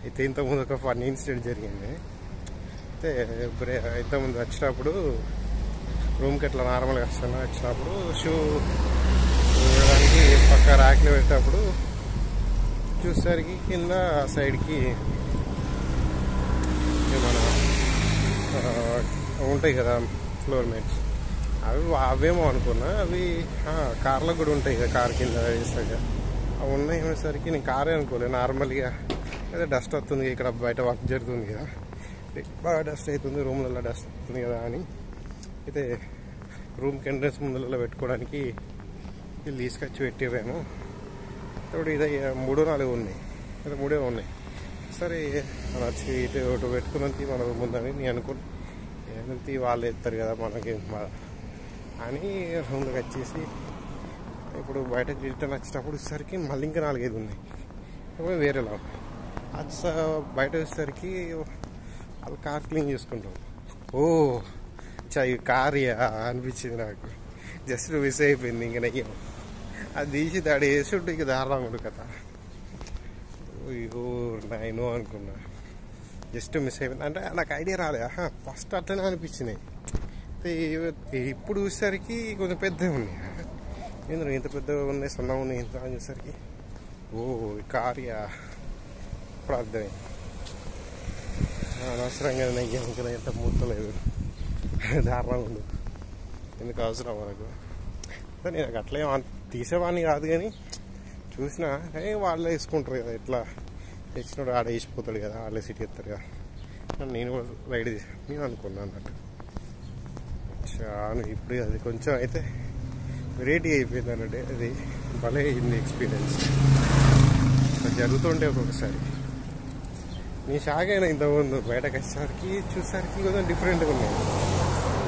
అయితే ఇంతకుముందు ఒక ఫన్నీ ఇన్సిడెంట్ జరిగింది. అయితే ఇంతకుముందు వచ్చినప్పుడు రూమ్కి ఎట్లా నార్మల్గా వస్తాను, వచ్చినప్పుడు షూ చూడడానికి పక్క ర్యాక్లో పెట్టేటప్పుడు చూసేసరికి కింద సైడ్కి ఏమన్నా ఉంటాయి కదా ఫ్లోర్ మేట్స్, అవేమో అనుకున్నా. అవి కార్లో కూడా ఉంటాయి కదా, కార్ కింద వేస్తాక అవి ఉన్నాయి. అనేసరికి నేను కారే అనుకోలేదు, నార్మల్గా అదే డస్ట్ వస్తుంది ఇక్కడ బయట వర్క్ జరుగుతుంది కదా, బాగా డస్ట్ అవుతుంది, రూమ్లలో డస్ట్ వస్తుంది కదా అని అయితే రూమ్కి ఎంట్రెన్స్ ముందులలో పెట్టుకోవడానికి వీళ్ళు తీసుకొచ్చి పెట్టిరేమో. ఇప్పుడు ఇది 3-4 ఉన్నాయి, అయితే 3 ఉన్నాయి. సరే నచ్చి ఇటు పెట్టుకున్నంత మన ముందని నేను అనుకుని ఏంటి వాళ్ళు ఎత్తారు కదా మనకి అని రూమ్లోకి వచ్చేసి ఇప్పుడు బయటకు రిటర్న్ వచ్చేటప్పుడు వచ్చేసరికి మళ్ళీ ఇంకా 4-5 ఉన్నాయి. ఇప్పుడు వేరేలా అది బయట వచ్చేసరికి వాళ్ళు కార్ క్లీన్ చేసుకుంటాం. ఓ ఈ కార్యా అనిపించింది నాకు, జస్ట్ మిస్ అయిపోయింది. ఇంక నయ్యం అది తీసి దాడి వేసి ఉంటే ఇంక దారుణంగా ఉండు కదా. అయ్యో నేను అనుకున్నా, జస్ట్ మిస్ అయిపోయింది. అంటే నాకు ఐడియా రాలే, ఫస్ట్ అట్లనే అనిపించినాయి. ఇప్పుడు చూసేసరికి కొంచెం పెద్దగా ఉన్నాయి. ఏంద్ర ఇంత పెద్దగా ఉన్నాయి, సన్నగా ఉన్నాయి ఇంత అని చూసేసరికి ఓ కార్యా ఇప్పుడు అర్థమైంది. అనవసరంగా నెయ్యం ఇంకా ఎంత మూతలేదు, దారుణంగా ఉండదు. ఎందుకు అవసరం మనకు. నేను అట్లే తీసేవాడిని కాదు, కానీ చూసినా వాళ్ళే వేసుకుంటారు కదా, ఇట్లా తెచ్చినప్పుడు ఆడ వేసిపోతాడు కదా, వాళ్ళే సిటీ ఎత్తారు కదా. నేను కూడా రైడ్ నేను అనుకున్నాను అన్నట్టు. చాలా ఇప్పుడు అది కొంచెం అయితే వెరైటీ అయిపోయింది అన్నట్టు. అది భలే అయింది ఎక్స్పీరియన్స్. జరుగుతుంటే ఒక్కొక్కసారి నీ షాక్ అయినా ఇంతకుముందు బయటకు వచ్చేసరికి చూసేసరికి కొంచెం డిఫరెంట్గా ఉన్నాయి.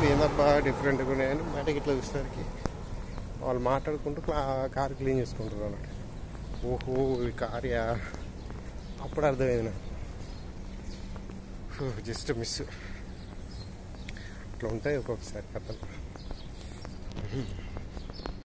ఏందబ్బా డిఫరెంట్గా ఉన్నాయని బయటకి ఇట్లా చూసేసరికి వాళ్ళు మాట్లాడుకుంటూ కార్ క్లీన్ చేసుకుంటారు అన్నట్టు. ఓహో ఈ కార్యా అప్పుడు అర్థమైంది నాకు. జస్ట్ మిస్ అట్లా ఉంటాయి ఒక్కొక్కసారి కథలు.